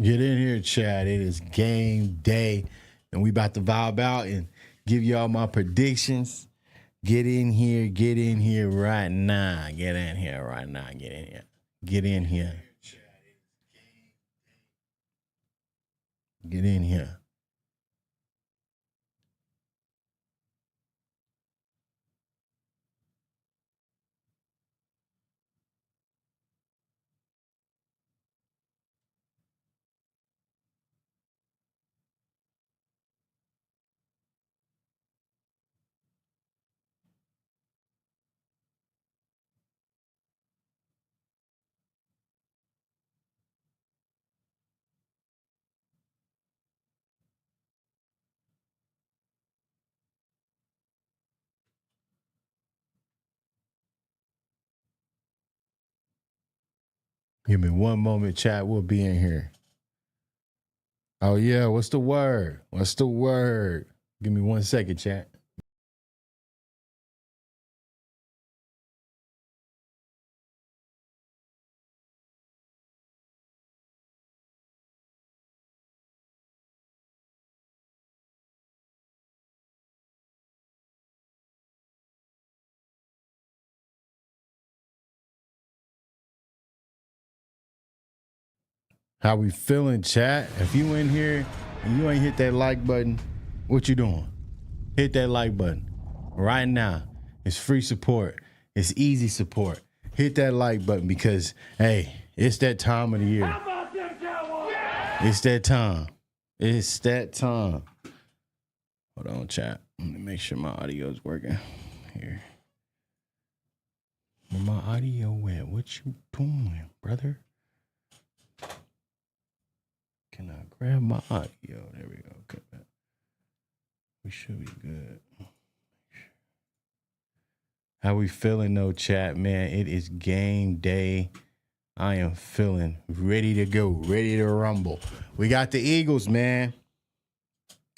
Get in here, Chad. It is game day, and we about to vibe out and give y'all my predictions. Get in here. Get in here right now. Get in here right now. Get in here. Get in here. Get in here. Give me one moment, chat. We'll be in here. Oh, yeah. What's the word? What's the word? Give me 1 second, chat. How we feeling, chat? If you in here and you ain't hit that like button, what you doing? Hit that like button right now. It's free support. It's easy support. Hit that like button because, hey, it's that time of the year. It's that time. It's that time. Hold on, chat. Let me make sure my audio is working here. Where my audio at? What you doing, brother? Can I grab my audio? There we go. Okay. We should be good. How we feeling though, chat, man? It is game day. I am feeling ready to go, ready to rumble. We got the Eagles, man.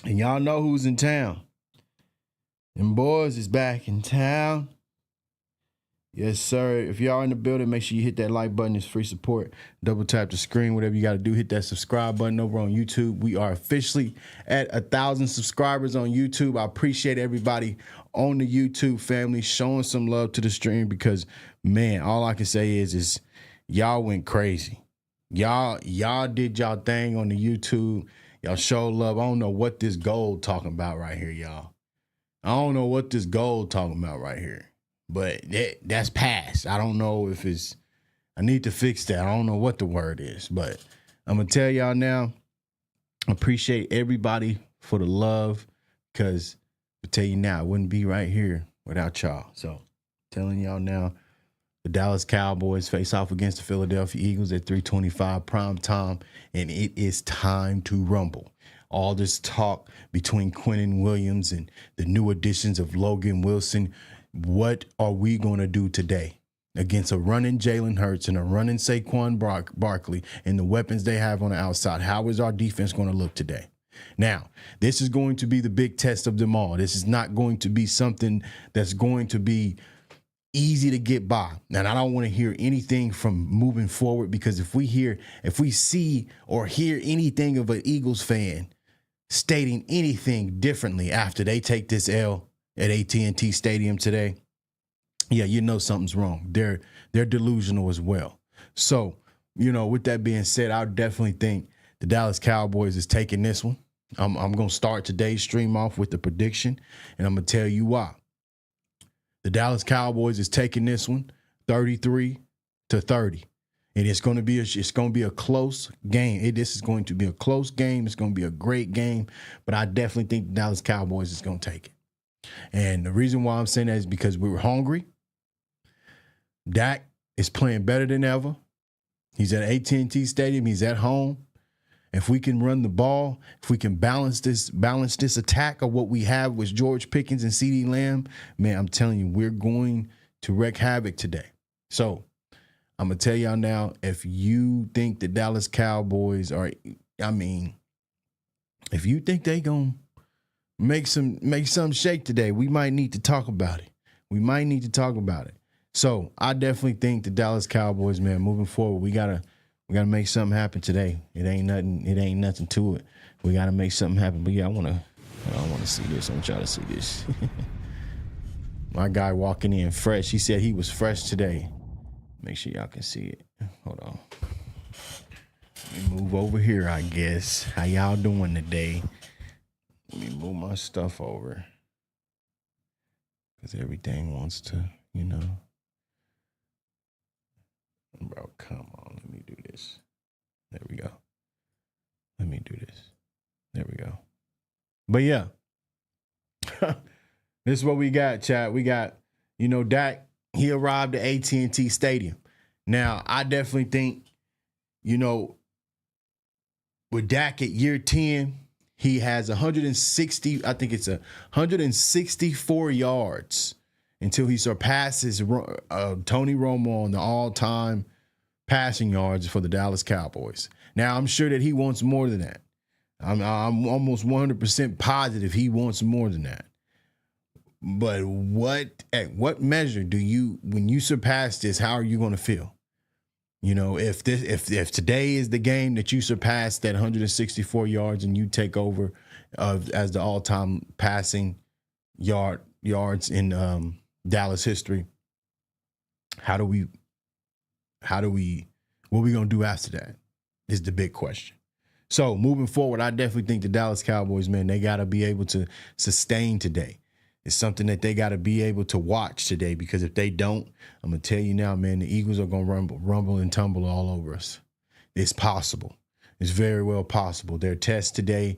And y'all know who's in town. Them boys is back in town. Yes, sir. If y'all in the building, make sure you hit that like button. It's free support. Double tap the screen, whatever you got to do. Hit that subscribe button over on YouTube. We are officially at 1,000 subscribers on YouTube. I appreciate everybody on the YouTube family showing some love to the stream because, man, all I can say is y'all went crazy. Y'all did y'all thing on the YouTube. Y'all showed love. I don't know what this gold talking about right here, y'all. I don't know what this gold talking about right here. But that's past. I don't know if it's, I need to fix that. I don't know what the word is, but I'm going to tell y'all now, appreciate everybody for the love because I tell you now, I wouldn't be right here without y'all. So telling y'all now, the Dallas Cowboys face off against the Philadelphia Eagles at 3:25 prime time, and it is time to rumble. All this talk between Quinnen Williams and the new additions of Logan Wilson. What are we going to do today against a running Jalen Hurts and a running Saquon Barkley and the weapons they have on the outside? How is our defense going to look today? Now, this is going to be the big test of them all. This is not going to be something that's going to be easy to get by. And I don't want to hear anything from moving forward because if we see or hear anything of an Eagles fan stating anything differently after they take this L at AT&T Stadium today, yeah, you know something's wrong. They're delusional as well. So, with that being said, I definitely think the Dallas Cowboys is taking this one. I'm going to start today's stream off with the prediction, and I'm going to tell you why. The Dallas Cowboys is taking this one 33-30. And it's going to be a close game. This is going to be a close game. It's going to be a great game, but I definitely think the Dallas Cowboys is going to take it. And the reason why I'm saying that is because we were hungry. Dak is playing better than ever. He's at AT&T Stadium. He's at home. If we can run the ball, if we can balance this attack of what we have with George Pickens and CeeDee Lamb, man, I'm telling you, we're going to wreak havoc today. So I'm going to tell y'all now, if you think the Dallas Cowboys are, if you think they going to make some shake today, we might need to talk about it. So I definitely think the Dallas Cowboys, man, moving forward, we gotta We got to make something happen today. It ain't nothing to it. We got to make something happen. But yeah, I want to see this. I want y'all to see this. My guy walking in fresh. He said he was fresh today. Make sure y'all can see it. Hold on. Let me move over here, I guess. How y'all doing today? Let me move my stuff over. Because everything wants to, Bro, come on. Let me do this. There we go. Let me do this. There we go. But yeah. This is what we got, chat. We got, Dak, he arrived at AT&T Stadium. Now, I definitely think, with Dak at year 10, he has 164 yards until he surpasses Tony Romo on the all-time passing yards for the Dallas Cowboys. Now, I'm sure that he wants more than that. I'm almost 100% positive he wants more than that. But at what measure when you surpass this, how are you going to feel? If today is the game that you surpass that 164 yards and you take over as the all-time passing yards in Dallas history, what are we going to do after that is the big question. So moving forward, I definitely think the Dallas Cowboys, man, they got to be able to sustain today. It's something that they got to be able to watch today, because if they don't, I'm going to tell you now, man, the Eagles are going to rumble and tumble all over us. It's possible. It's very well possible. Their test today,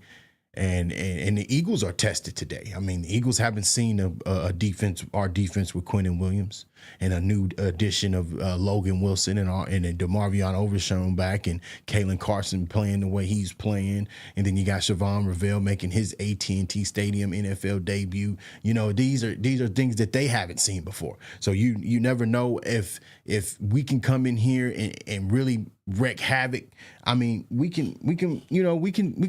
and the Eagles are tested today. I mean, the Eagles haven't seen our defense with Quinnen Williams and a new addition of Logan Wilson and DeMarvion Overshown back, and Kalen Carson playing the way he's playing. And then you got Siobhan Revelle making his AT&T Stadium NFL debut. These are things that they haven't seen before. So you never know if we can come in here and really wreak havoc. I mean, we can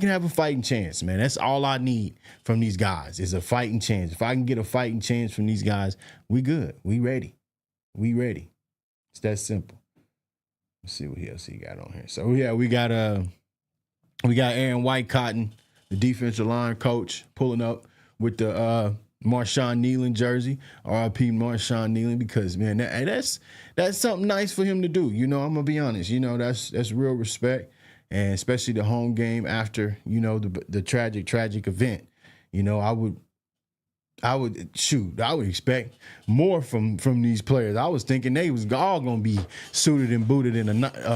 have a fighting chance, man. That's all I need from these guys is a fighting chance. If I can get a fighting chance from these guys, we good. We ready. We ready. It's that simple. Let's see what else he got on here. So yeah, we got Aaron Whitecotton, the defensive line coach, pulling up with the Marshawn Kneeland jersey, RIP Marshawn Kneeland, because man, that's something nice for him to do. I'm gonna be honest. That's real respect, and especially the home game after the tragic event. I would expect more from these players. I was thinking they was all gonna be suited and booted in a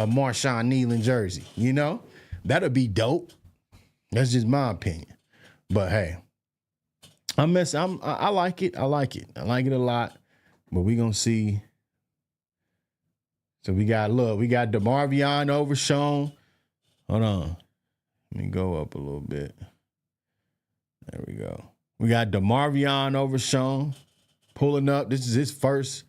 Marshawn Kneeland jersey. That'd be dope. That's just my opinion. But hey, I like it. I like it a lot. But we gonna see. So we got DeMarvion Overshown. Hold on. Let me go up a little bit. There we go. We got DeMarvion Overshown pulling up. This is his first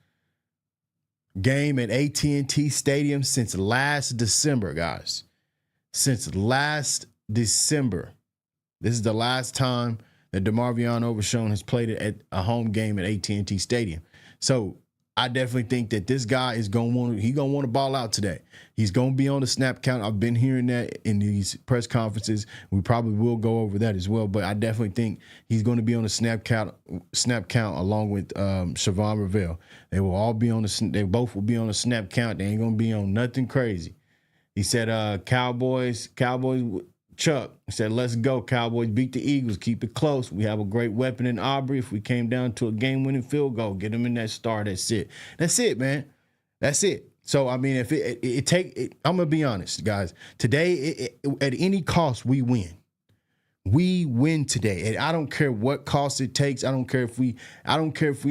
game at AT&T Stadium since last December, guys. Since last December. This is the last time that DeMarvion Overshown has played at a home game at AT&T Stadium. So I definitely think that this guy is gonna want to ball out today. He's gonna be on the snap count. I've been hearing that in these press conferences. We probably will go over that as well. But I definitely think he's going to be on the snap count along with Siobhan Revelle. They will all be on they both will be on the snap count. They ain't gonna be on nothing crazy. He said, Cowboys. Chuck said, let's go, Cowboys. Beat the Eagles. Keep it close. We have a great weapon in Aubrey. If we came down to a game-winning field goal, get them in that star. That's it. That's it, man. That's it. So, I mean, if I'm going to be honest, guys. Today, at any cost, we win. We win today. And I don't care what cost it takes. I don't care if we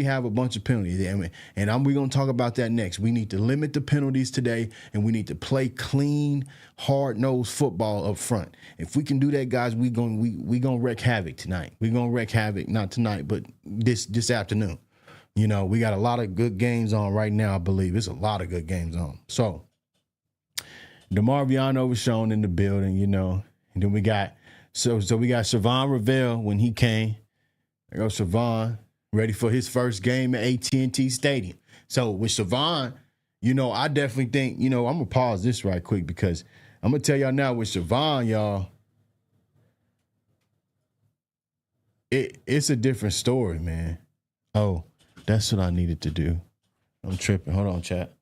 have a bunch of penalties. And we're going to talk about that next. We need to limit the penalties today, and we need to play clean, hard-nosed football up front. If we can do that, guys, we gonna wreak havoc tonight. We're going to wreak havoc, not tonight, but this afternoon. We got a lot of good games on right now, I believe. It's a lot of good games on. So, DeMarvion Overshown in the building, and then we got So we got Siobhan Revelle when he came. There goes Siobhan, ready for his first game at AT&T Stadium. So with Siobhan, I definitely think, I'm going to pause this right quick because I'm going to tell y'all now with Siobhan, y'all, it's a different story, man. Oh, that's what I needed to do. I'm tripping. Hold on, chat.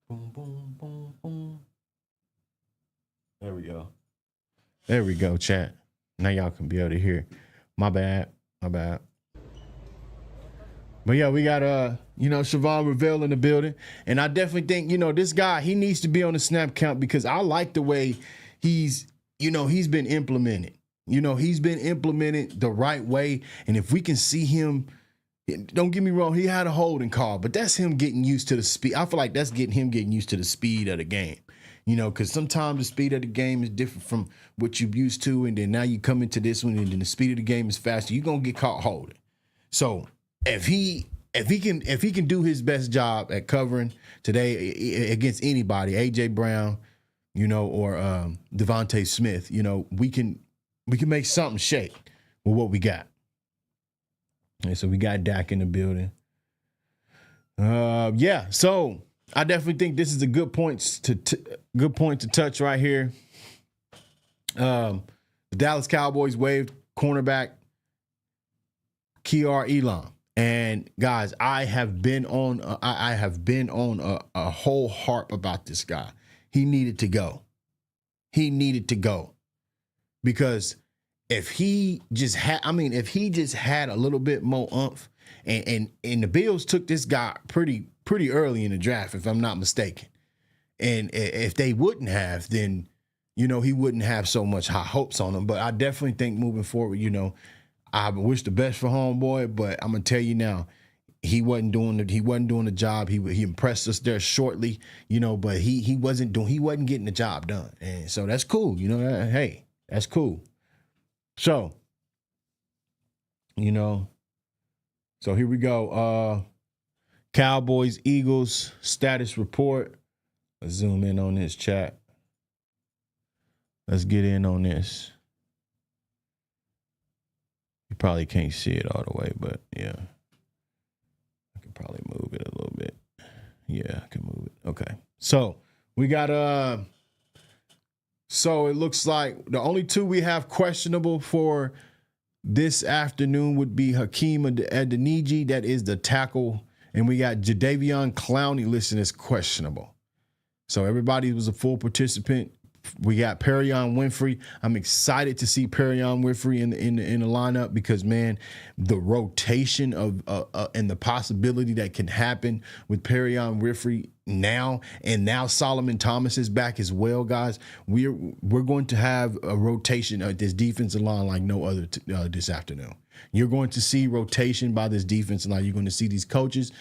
Boom, boom, boom, boom. There we go. There we go, chat. Now y'all can be able to hear. My bad. But yeah, we got Siobhan Revelle in the building. And I definitely think, this guy, he needs to be on the snap count because I like the way he's been implemented. He's been implemented the right way. And if we can see him, don't get me wrong, he had a holding call, but that's him getting used to the speed. I feel like that's him getting used to the speed of the game. Because sometimes the speed of the game is different from what you're used to, and then now you come into this one, and then the speed of the game is faster. You're gonna get caught holding. So if he can do his best job at covering today against anybody, AJ Brown, or Devontae Smith, we can make something shake with what we got. And so we got Dak in the building. So I definitely think this is a good point to touch right here. The Dallas Cowboys waived cornerback Kiar Elam. And guys, I have been on a whole harp about this guy. He needed to go. Because if he just had a little bit more oomph, and the Bills took this guy pretty early in the draft, if I'm not mistaken. And if they wouldn't have, then, he wouldn't have so much high hopes on him. But I definitely think moving forward, I wish the best for homeboy, but I'm gonna tell you now, he wasn't doing the job. He impressed us there shortly, but he wasn't getting the job done. And so that's cool. Hey, that's cool. So, so here we go. Cowboys, Eagles status report. Let's zoom in on this, chat. Let's get in on this. You probably can't see it all the way, but yeah. I can probably move it a little bit. Yeah, I can move it. Okay. So we got so it looks like the only two we have questionable for this afternoon would be Hakeem Adeniji, that is the tackle, and we got Jadeveon Clowney listed as questionable. So everybody was a full participant. We got Perion Winfrey. I'm excited to see Perion Winfrey in the lineup because, man, the rotation of and the possibility that can happen with Perion Winfrey now, and now Solomon Thomas is back as well, guys. We're going to have a rotation of this defensive line like no other this afternoon. You're going to see rotation by this defensive line. You're going to see these coaches,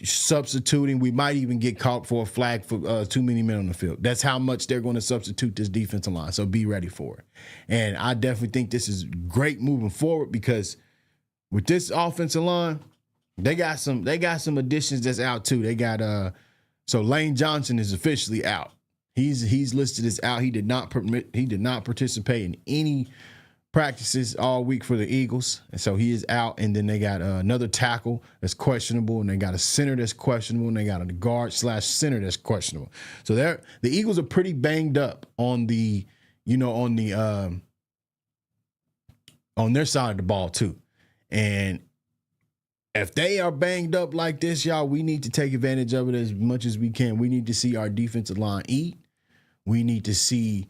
substituting. We might even get caught for a flag for too many men on the field. That's how much they're going to substitute this defensive line. So be ready for it. And I definitely think this is great moving forward because with this offensive line, they got some additions that's out too. They got so Lane Johnson is officially out. He's listed as out. He did not participate in any practices all week for the Eagles, and so he is out. And then they got another tackle that's questionable, and they got a center that's questionable, and they got a guard / center that's questionable. So the Eagles are pretty banged up on the on their side of the ball too. And if they are banged up like this, y'all, we need to take advantage of it as much as we can. We need to see our defensive line eat. We need to see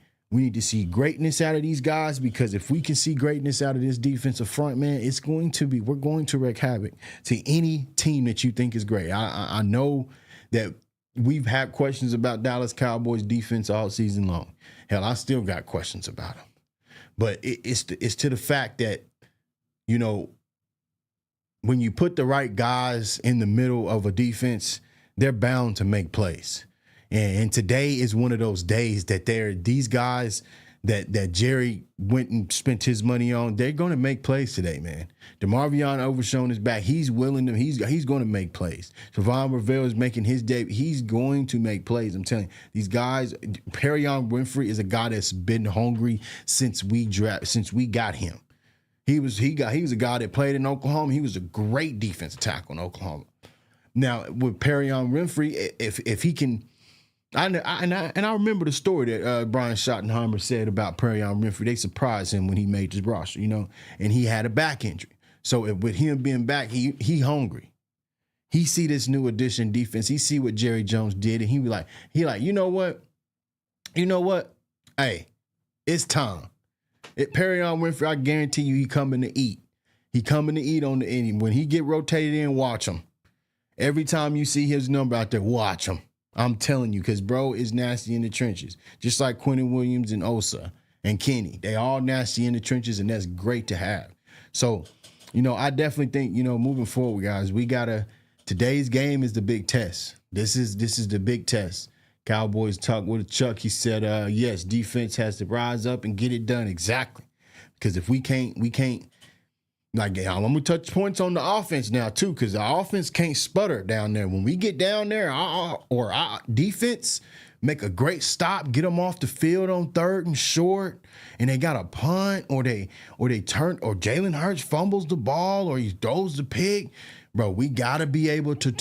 greatness out of these guys, because if we can see greatness out of this defensive front, man, we're going to wreak havoc to any team that you think is great. I know that we've had questions about Dallas Cowboys defense all season long. Hell, I still got questions about them. But it's to the fact that, when you put the right guys in the middle of a defense, they're bound to make plays. And today is one of those days that these guys that Jerry went and spent his money on, they're going to make plays today, man. DeMarvion Overshown is back. He's willing to. He's going to make plays. Siobhan Revelle is making his debut. He's going to make plays. I'm telling you, these guys. Perion Winfrey is a guy that's been hungry since we got him. He was a guy that played in Oklahoma. He was a great defensive tackle in Oklahoma. Now with Perrion Winfrey, if he can, I remember the story that Brian Schottenheimer said about Perrion Winfrey. They surprised him when he made his roster, and he had a back injury. So with him being back, he hungry. He see this new addition defense. He see what Jerry Jones did, and he like, you know what? Hey, it's time. Perrion Winfrey, I guarantee you, he coming to eat. He coming to eat on the end. When he get rotated in, watch him. Every time you see his number out there, watch him. I'm telling you, because bro is nasty in the trenches. Just like Quentin Williams and Osa and Kenny. They all nasty in the trenches, and that's great to have. So, I definitely think, moving forward, guys, today's game is the big test. This is the big test. Cowboys talk with Chuck. He said, yes, defense has to rise up and get it done. Exactly. Because if we can't, like, I'm going to touch points on the offense now, too, because the offense can't sputter down there. When we get down there, our defense make a great stop, get them off the field on 3rd and short, and they got a punt, or Jalen Hurts fumbles the ball, or he throws the pick. Bro, we got to be able to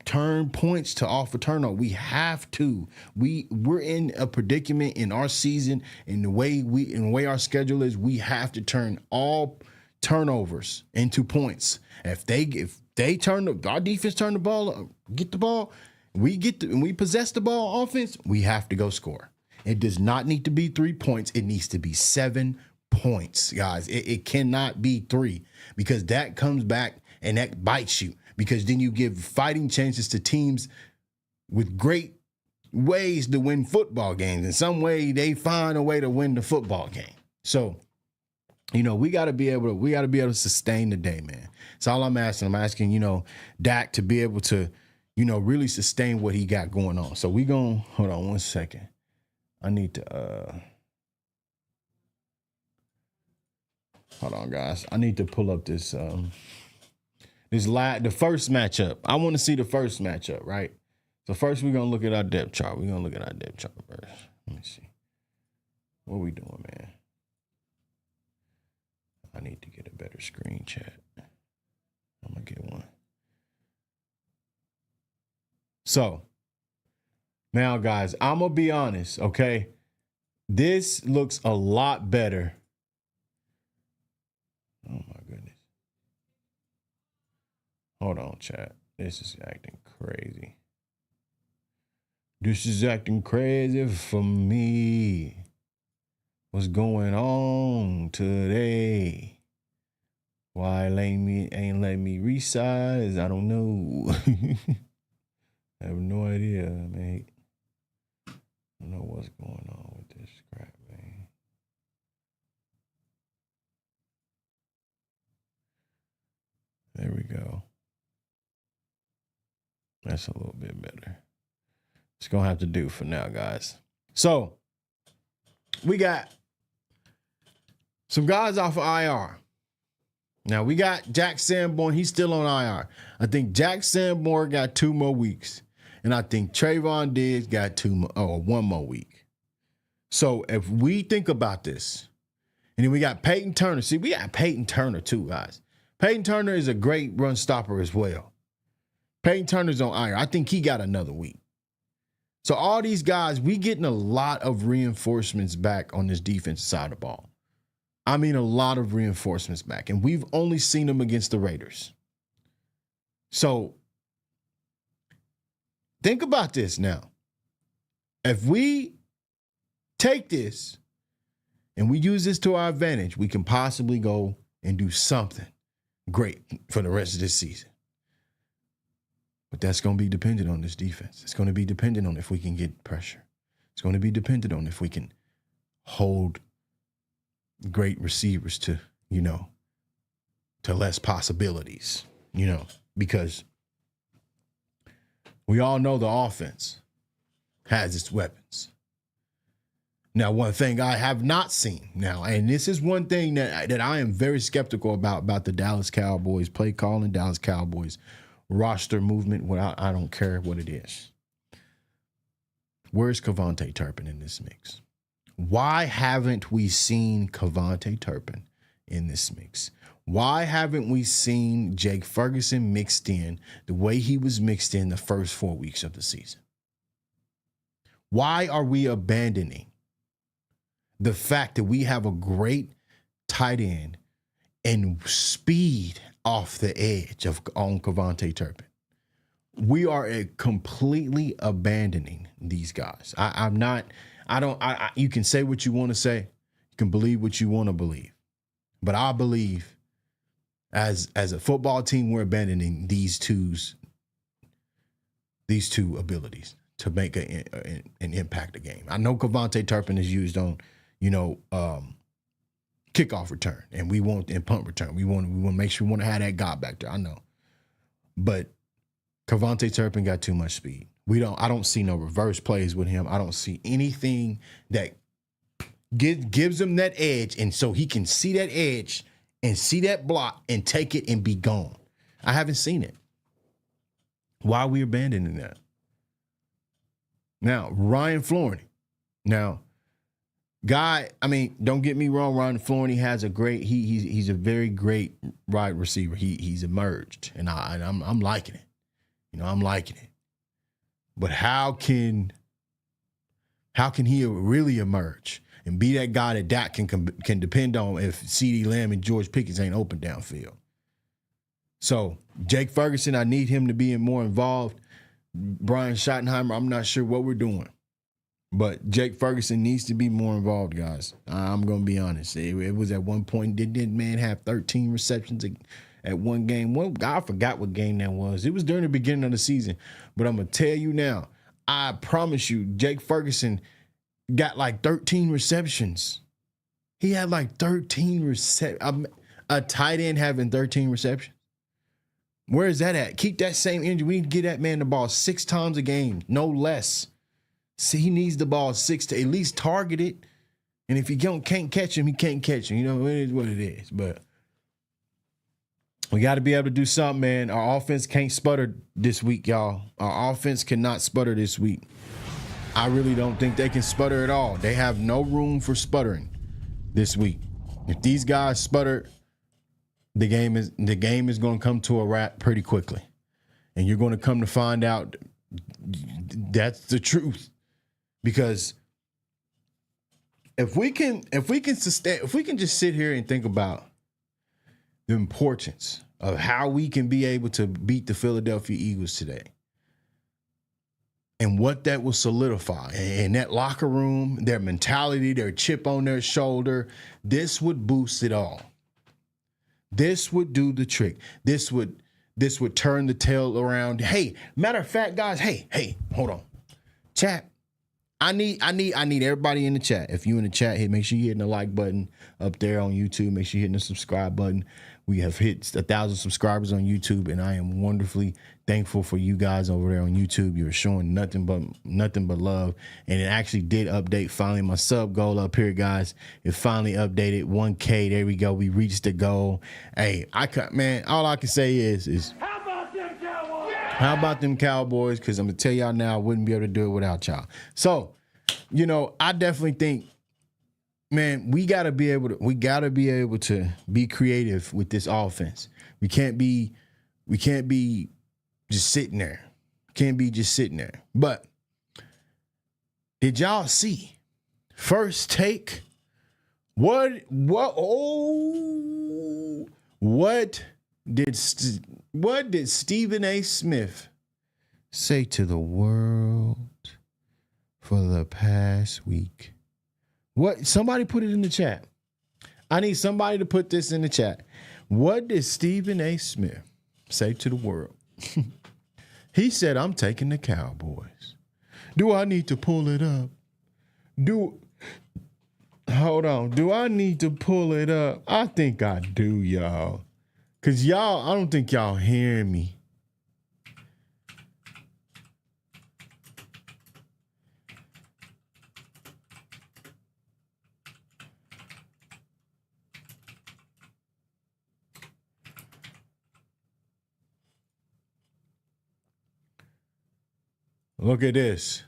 turn points to off a turnover. We have to. We're in a predicament in our season, in the way our schedule is. We have to turn all turnovers into points. If our defense turn the ball, get the ball, we possess the ball offense, we have to go score. It does not need to be 3 points. It needs to be 7 points, guys. It cannot be 3, because that comes back and that bites you, because then you give fighting chances to teams with great ways to win football games. In some way, they find a way to win the football game. So, we got to be able to sustain the day, man. That's all I'm asking. I'm asking, Dak to be able to, really sustain what he got going on. So hold on 1 second. I need to, hold on, guys. I need to pull up this, the first matchup. I want to see the first matchup, right? So first we're going to look at our depth chart. We're going to look at our depth chart first. Let me see. What are we doing, man? I need to get a better screen chat. I'm going to get one. So, now, guys, I'm going to be honest, okay? This looks a lot better. Oh, my goodness. Hold on, chat. This is acting crazy. This is acting crazy for me. What's going on today? Why ain't letting me resize? I don't know. I have no idea, mate. I don't know what's going on with this crap, man. There we go. That's a little bit better. It's going to have to do for now, guys. So, we got some guys off of IR. Now, we got Jack Sanborn. He's still on IR. I think Jack Sanborn got 2 more weeks. And I think Trayvon Diggs got 1 more week. So, if we think about this, and then we got Peyton Turner. See, we got Peyton Turner too, guys. Peyton Turner is a great run stopper as well. Peyton Turner's on IR. I think he got another week. So all these guys, we getting a lot of reinforcements back on this defensive side of the ball. I mean, a lot of reinforcements back. And we've only seen them against the Raiders. So think about this now. If we take this and we use this to our advantage, we can possibly go and do something great for the rest of this season. But that's going to be dependent on this defense. It's going to be dependent on if we can get pressure. It's going to be dependent on if we can hold great receivers to, to less possibilities, because we all know the offense has its weapons. Now, one thing I have not seen now, and this is one thing that I am very skeptical about the Dallas Cowboys play calling, Dallas Cowboys roster movement. I don't care what it is. Where's Kevontae Turpin in this mix? Why haven't we seen Kevontae Turpin in this mix? Why haven't we seen Jake Ferguson mixed in the way he was mixed in the first 4 weeks of the season? Why are we abandoning the fact that we have a great tight end and speed off the edge on Kevontae Turpin? We are completely abandoning these guys. You can say what you want to say. You can believe what you want to believe. But I believe as a football team, we're abandoning these two abilities to make an impact a game. I know Kevontae Turpin is used on, kickoff return, and we want in punt return. We want to make sure we want to have that guy back there. I know, but Kevontae Turpin got too much speed. I don't see no reverse plays with him. I don't see anything that gives him that edge, and so he can see that edge and see that block and take it and be gone. I haven't seen it. Why are we abandoning that? Now, Ryan Flournoy. Now, don't get me wrong, Ryan Flournoy has a great, he's a very great wide receiver. He's emerged, and I'm liking it. I'm liking it. But how can he really emerge and be that guy that Dak can depend on if CeeDee Lamb and George Pickens ain't open downfield? So Jake Ferguson, I need him to be more involved. Brian Schottenheimer, I'm not sure what we're doing. But Jake Ferguson needs to be more involved, guys. I'm going to be honest. It was at one point, did man have 13 receptions at one game? I forgot what game that was. It was during the beginning of the season. But I'm going to tell you now, I promise you, Jake Ferguson got like 13 receptions. He had like 13 receptions. A tight end having 13 receptions. Where is that at? Keep that same energy. We need to get that man the ball 6 times a game, no less. See, he needs the ball 6 to at least target it. And if he can't catch him, he can't catch him. It is what it is. But we got to be able to do something, man. Our offense can't sputter this week, y'all. Our offense cannot sputter this week. I really don't think they can sputter at all. They have no room for sputtering this week. If these guys sputter, the game is going to come to a wrap pretty quickly. And you're going to come to find out that's the truth. Because if we can just sit here and think about the importance of how we can be able to beat the Philadelphia Eagles today and what that will solidify in that locker room, their mentality, their chip on their shoulder, this would boost it all. This would do the trick. This would turn the tail around. Hey, matter of fact, guys, hey, hold on. Chat. I need everybody in the chat. If you in the chat, make sure you're hitting the like button up there on YouTube. Make sure you're hitting the subscribe button. We have hit 1,000 subscribers on YouTube, and I am wonderfully thankful for you guys over there on YouTube. You're showing nothing but love, and it actually did update finally. My sub goal up here, guys, it finally updated 1K. There we go. We reached the goal. Hey, all I can say is how about them Cowboys? Because I'm going to tell y'all now, I wouldn't be able to do it without y'all. So, I definitely think, man, we got to be able to be creative with this offense. We can't be just sitting there. But did y'all see? First take. What did Stephen A. Smith say to the world for the past week? What? Somebody put it in the chat. I need somebody to put this in the chat. What did Stephen A. Smith say to the world? He said, I'm taking the Cowboys. Do I need to pull it up? Hold on. Do I need to pull it up? I think I do, y'all. Because I don't think y'all hearing me. Look at this.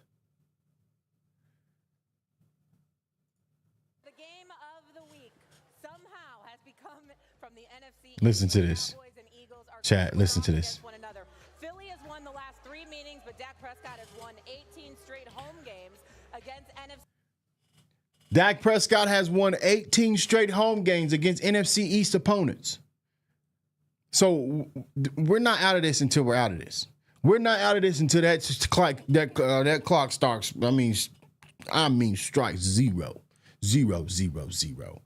The game of the week somehow has From the NFC Listen East, to this. Cowboys and Eagles are Chat, going listen to off this. against one another. Philly has won the last 3 meetings, but Dak Prescott has won 18 straight home games against NFC. Dak Prescott has won 18 straight home games against NFC East opponents. So we're not out of this until we're out of this. We're not out of this until that clock starts. I mean strikes 0, 0, 0, 0.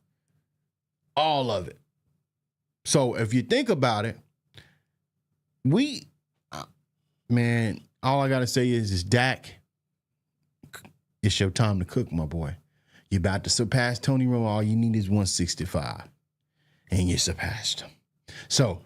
All of it. So if you think about it, all I gotta say is Dak, it's your time to cook, my boy. You're about to surpass Tony Romo. All you need is 165. And you surpassed him. So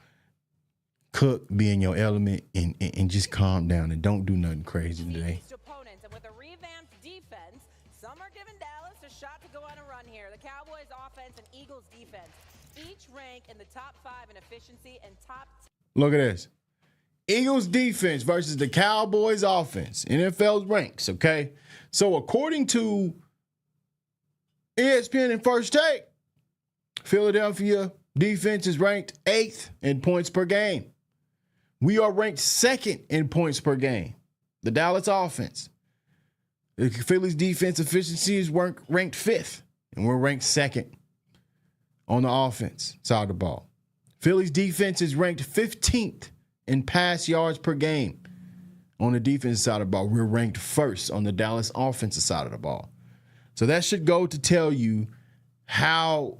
cook, be in your element, and just calm down and don't do nothing crazy today. Opponents, and with a revamped defense, some are giving Dallas a shot to go on a run here. The Cowboys offense and Eagles defense, each rank in the top 5 in efficiency and top 10. Look at this. Eagles defense versus the Cowboys offense. NFL's ranks, okay? So according to ESPN and First Take, Philadelphia defense is ranked 8th in points per game. We are ranked 2nd in points per game. The Dallas offense. The Philly's defense efficiency is ranked 5th, and we're ranked 2nd on the offense side of the ball. Philly's defense is ranked 15th in pass yards per game. On the defensive side of the ball, we're ranked 1st on the Dallas offensive side of the ball. So that should go to tell you how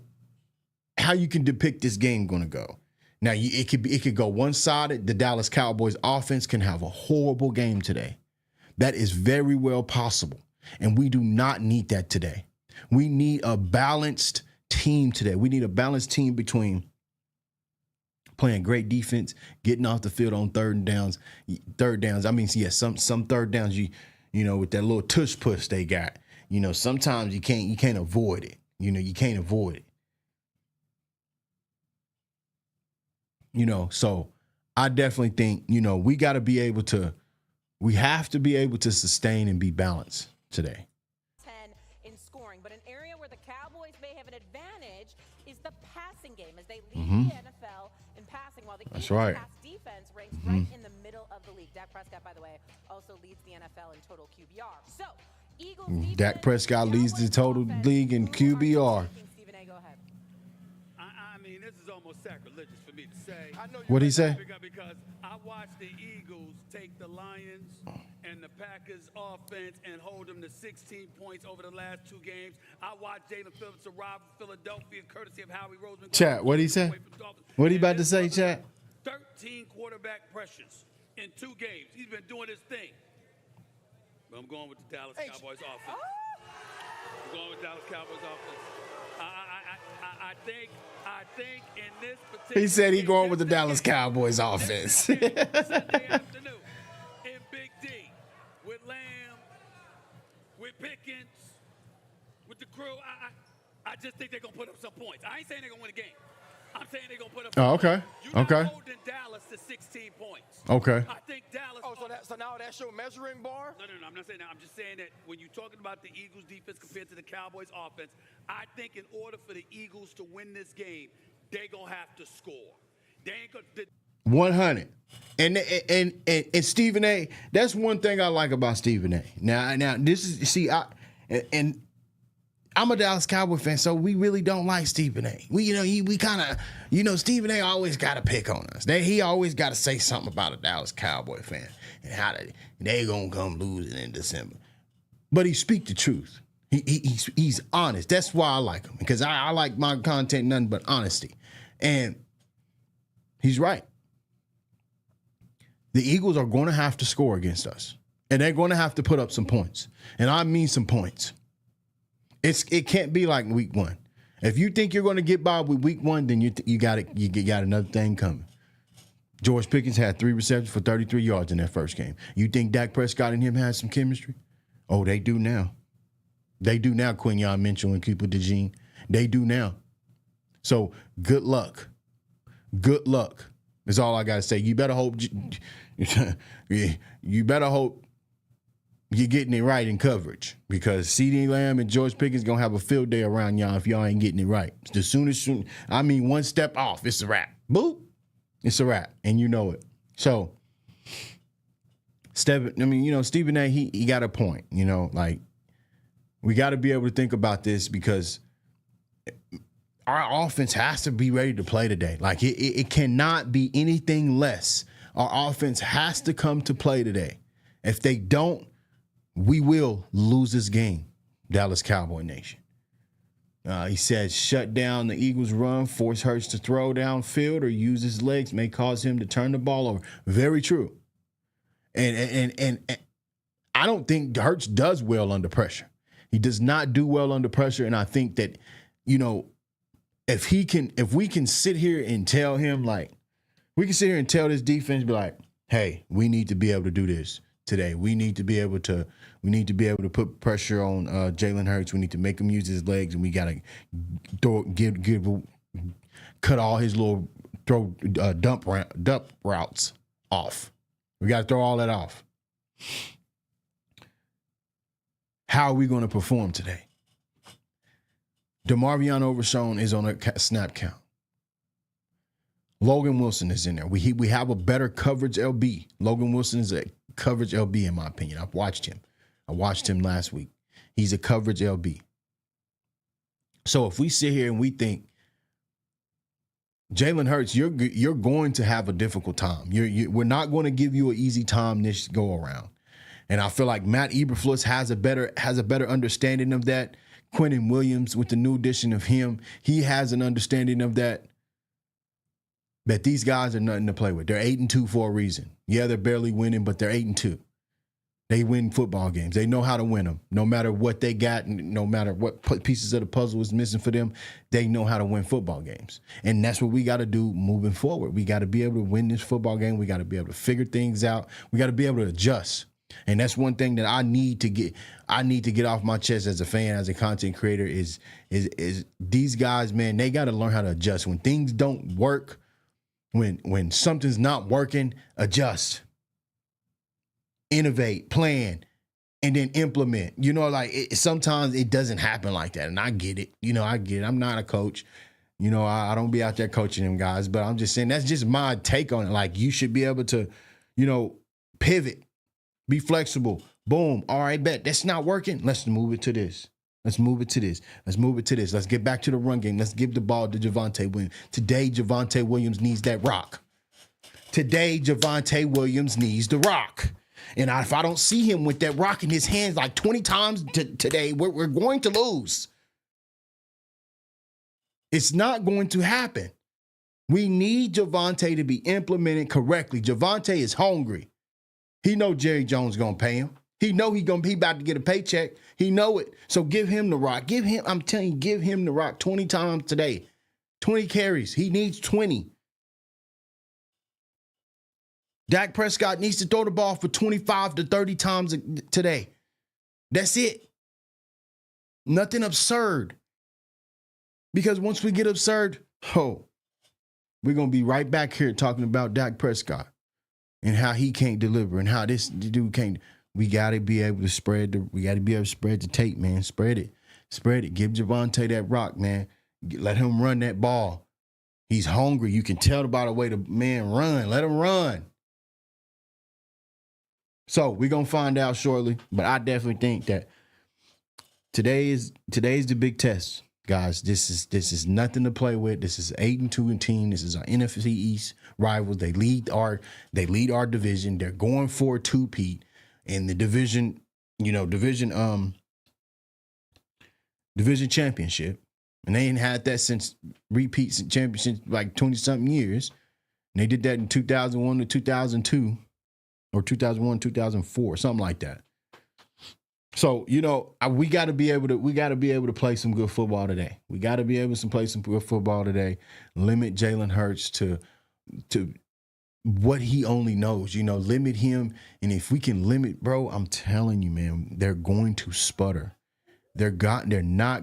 you can depict this game going to go. Now, it could go one-sided. The Dallas Cowboys offense can have a horrible game today. That is very well possible, and we do not need that today. We need a balanced team today. We need a balanced team between playing great defense, getting off the field on third downs. I mean, yeah, some third downs you with that little tush push they got. Sometimes you can't avoid it. You can't avoid it. So I definitely think, we have to be able to sustain and be balanced today. 10 in scoring, but an area where the Cowboys may have an advantage is the passing game as they lead the NFL in passing, while the Eagles pass defense ranks right in the middle of the league. Dak Prescott, by the way, also leads the NFL in total QBR. So, Eagles defense, Dak Prescott leads the total league in QBR. Stephen A, go ahead. I mean, this is almost sacrilegious for me to say. What'd he say? Because I watched the Eagles take the Lions and the Packers offense and hold them to 16 points over the last 2 games. I watched Jalen Phillips arrive in Philadelphia, courtesy of Howie Roseman. Chat, what'd he say? What he about to say, Chat? 13 quarterback pressures in 2 games. He's been doing his thing. But I'm going with the Dallas Cowboys offense. I'm going with Dallas Cowboys offense. I think in this particular. He said he going with the Dallas Cowboys offense. Sunday afternoon in Big D with Lamb, with Pickens, with the crew. I just think they're gonna put up some points. I ain't saying they're gonna win a game. I'm saying they're gonna put up. Oh, okay. You're not holding Dallas to 16 points. Okay. I think Dallas. Oh, so now that's your measuring bar? No. I'm not saying that. I'm just saying that when you're talking about the Eagles defense compared to the Cowboys offense, I think in order for the Eagles to win this game, they're gonna have to score. They ain't gonna. 100. And Stephen A, that's one thing I like about Stephen A. Now this is I'm a Dallas Cowboy fan, so we really don't like Stephen A. We kind of, Stephen A always got to pick on us. He always got to say something about a Dallas Cowboy fan and how they gonna come losing in December. But he speak the truth. He's honest. That's why I like him, because I like my content nothing but honesty. And he's right. The Eagles are going to have to score against us, and they're going to have to put up some points. And I mean some points. It can't be like week 1. If you think you're going to get by with week 1, then you got another thing coming. George Pickens had 3 receptions for 33 yards in that first game. You think Dak Prescott and him had some chemistry? Oh, they do now. They do now, Quinyon Mitchell and Cooper DeJean. They do now. So good luck. Good luck is all I got to say. You better hope you're getting it right in coverage, because CeeDee Lamb and George Pickens going to have a field day around y'all if y'all ain't getting it right. One step off, it's a wrap. Boop. It's a wrap, and you know it. So, Stephen A., he got a point. Like, we got to be able to think about this, because our offense has to be ready to play today. Like, it cannot be anything less. Our offense has to come to play today. If they don't, we will lose this game, Dallas Cowboy Nation. He said, shut down the Eagles' run, force Hurts to throw downfield or use his legs, may cause him to turn the ball over. Very true. And I don't think Hurts does well under pressure. He does not do well under pressure, and I think that, if we can sit here and tell him, like, we can sit here and tell this defense, be like, hey, we need to be able to do this today. We need to be able to put pressure on Jalen Hurts. We need to make him use his legs, and we got to cut all his little dump routes off. We got to throw all that off. How are we going to perform today? DeMarvion Overshown is on a snap count. Logan Wilson is in there. We have a better coverage LB. Logan Wilson is a coverage LB, in my opinion. I've watched him. I watched him last week. He's a coverage LB. So if we sit here and we think, Jalen Hurts, you're going to have a difficult time. We're not going to give you an easy time this go around. And I feel like Matt Eberflus has a better understanding of that. Quentin Williams, with the new addition of him, he has an understanding of that. That these guys are nothing to play with. They're 8-2 for a reason. Yeah, they're barely winning, but they're 8-2. They win football games. They know how to win them. No matter what they got, no matter what pieces of the puzzle is missing for them, they know how to win football games. And that's what we got to do moving forward. We got to be able to win this football game. We got to be able to figure things out. We got to be able to adjust. And that's one thing that I need to get off my chest as a fan, as a content creator, is these guys, man, they got to learn how to adjust. When things don't work, when something's not working, adjust, innovate, plan, and then implement. Sometimes it doesn't happen like that, and I get it. I'm not a coach. I don't be out there coaching them guys, but I'm just saying that's just my take on it. Like, you should be able to, pivot, be flexible. Boom. All right, bet. That's not working. Let's move it to this. Let's move it to this. Let's move it to this. Let's get back to the run game. Let's give the ball to Javonte Williams. Today, Javonte Williams needs that rock. Today, Javonte Williams needs the rock. And if I don't see him with that rock in his hands like 20 times today, we're going to lose. It's not going to happen. We need Javonte to be implemented correctly. Javonte is hungry. He know Jerry Jones going to pay him. He know he about to get a paycheck. He know it. So give him the rock. Give him the rock 20 times today. 20 carries. He needs 20. Dak Prescott needs to throw the ball for 25 to 30 times today. That's it. Nothing absurd. Because once we get absurd, we're going to be right back here talking about Dak Prescott and how he can't deliver and how this dude can't. We got to be able to spread the tape, man. Spread it. Give Javonte that rock, man. Let him run that ball. He's hungry. You can tell by the way the man run. Let him run. So we're going to find out shortly, but I definitely think that today's the big test, guys. This is nothing to play with. This is 8-2 team. This is our NFC East rivals. They lead our division. They're going for a two-peat. In the division championship. And they ain't had that since repeats and championships like 20-something years. And they did that in 2001 to 2002 or 2001, 2004, something like that. So, we got to be able to play some good football today. We got to be able to play some good football today. Limit Jalen Hurts to what he only knows, limit him. And if we can limit, bro, I'm telling you, man, they're going to sputter. They're not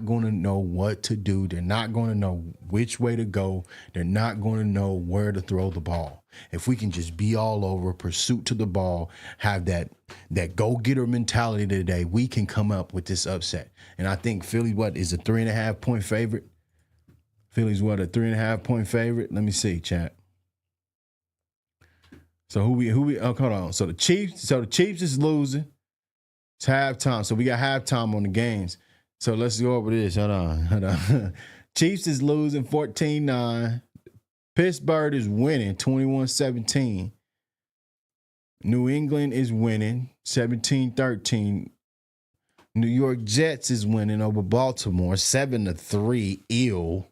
going to know what to do. They're not going to know which way to go. They're not going to know where to throw the ball. If we can just be all over, pursuit to the ball, have that go-getter mentality today, we can come up with this upset. And I think Philly, is a 3.5-point favorite? Philly's a 3.5-point favorite? Let me see, chat. So who we hold on. So the Chiefs is losing. It's halftime. So we got halftime on the games. So let's go over this. Hold on. Chiefs is losing 14-9. Pittsburgh is winning 21-17. New England is winning 17-13. New York Jets is winning over Baltimore 7-3. Ill.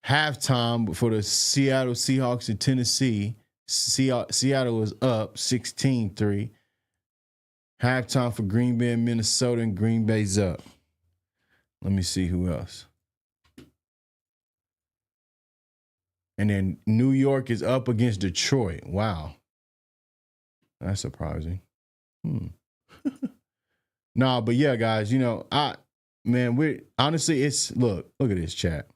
Halftime for the Seattle Seahawks in Tennessee. Seattle is up 16-3. Halftime for Green Bay and Minnesota, and Green Bay's up. Let me see who else. And then New York is up against Detroit. Wow. That's surprising. Nah, but yeah, guys, honestly, look at this chat.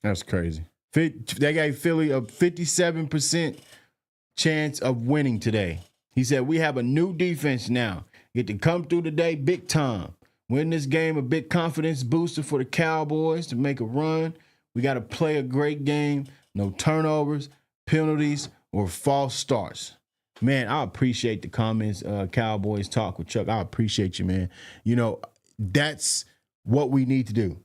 That's crazy. They gave Philly a 57% chance of winning today. He said, we have a new defense now. Get to come through today big time. Win this game, a big confidence booster for the Cowboys to make a run. We got to play a great game. No turnovers, penalties, or false starts. Man, I appreciate the comments, Cowboys Talk with Chuck. I appreciate you, man. That's what we need to do.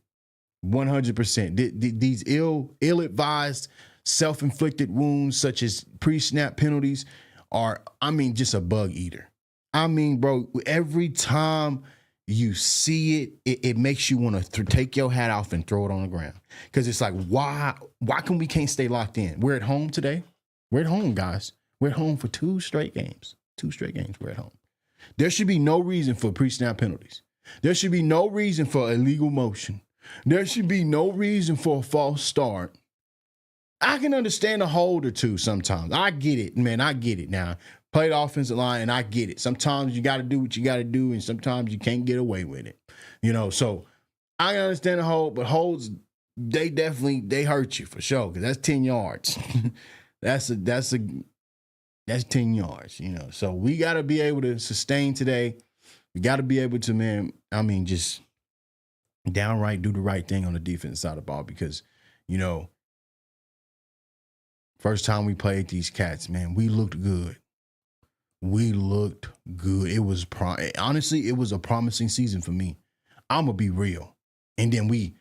100%. These ill-advised, self-inflicted wounds, such as pre-snap penalties, are, just a bug eater. Bro, every time you see it, it makes you want to take your hat off and throw it on the ground. Because it's like, why can't stay locked in? We're at home today. We're at home, guys. We're at home for 2 straight games. 2 straight games, we're at home. There should be no reason for pre-snap penalties. There should be no reason for illegal motion. There should be no reason for a false start. I can understand a hold or two sometimes. I get it, man. I get it now. Played offensive line, and I get it. Sometimes you got to do what you got to do, and sometimes you can't get away with it. So I can understand the hold, but holds, they hurt you for sure, because that's 10 yards. that's 10 yards, So we got to be able to sustain today. We got to be able to, just downright do the right thing on the defense side of the ball, because, first time we played these cats, man, we looked good. We looked good. It was honestly, it was a promising season for me. I'm going to be real. And then we,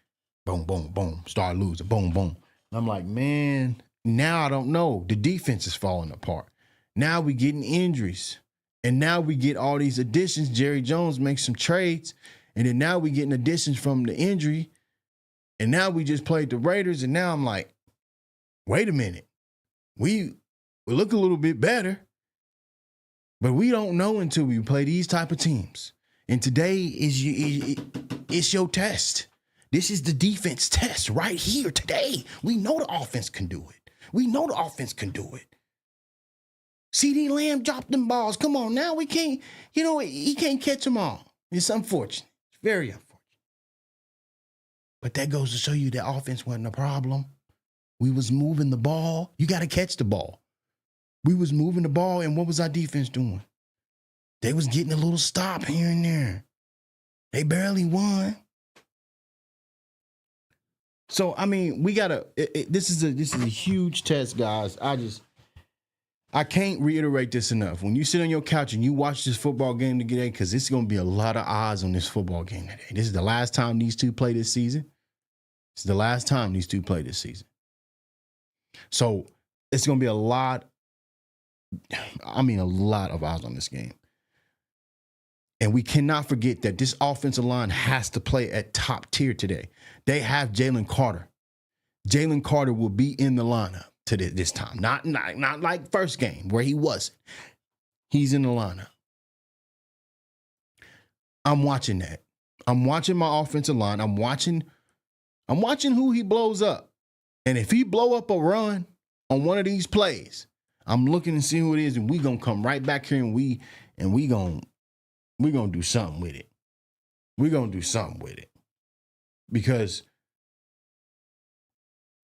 boom, boom, boom, start losing, boom, boom. I'm like, man, now I don't know. The defense is falling apart. Now we getting injuries. And now we get all these additions. Jerry Jones makes some trades. And then now we getting additions from the injury. And now we just played the Raiders. And now I'm like, wait a minute. We look a little bit better. But we don't know until we play these type of teams. And today it's your test. This is the defense test right here today. We know the offense can do it. We know the offense can do it. CD Lamb dropped them balls. Come on, now we can't, he can't catch them all. It's unfortunate. It's very unfortunate. But that goes to show you that offense wasn't a problem. We was moving the ball. You got to catch the ball. We was moving the ball, and what was our defense doing? They was getting a little stop here and there. They barely won. So, we got to, this is a huge test, guys. I can't reiterate this enough. When you sit on your couch and you watch this football game today, because it's going to be a lot of odds on this football game today. This is the last time these two play this season. It's the last time these two play this season. So it's going to be a lot of odds on this game. And we cannot forget that this offensive line has to play at top tier today. They have Jalen Carter. Jalen Carter will be in the lineup to this time. Not like first game where he wasn't. He's in the lineup. I'm watching that. I'm watching my offensive line. I'm watching who he blows up. And if he blow up a run on one of these plays, I'm looking and see who it is, and we gonna come right back here and we gonna do something with it. We're going to do something with it. Because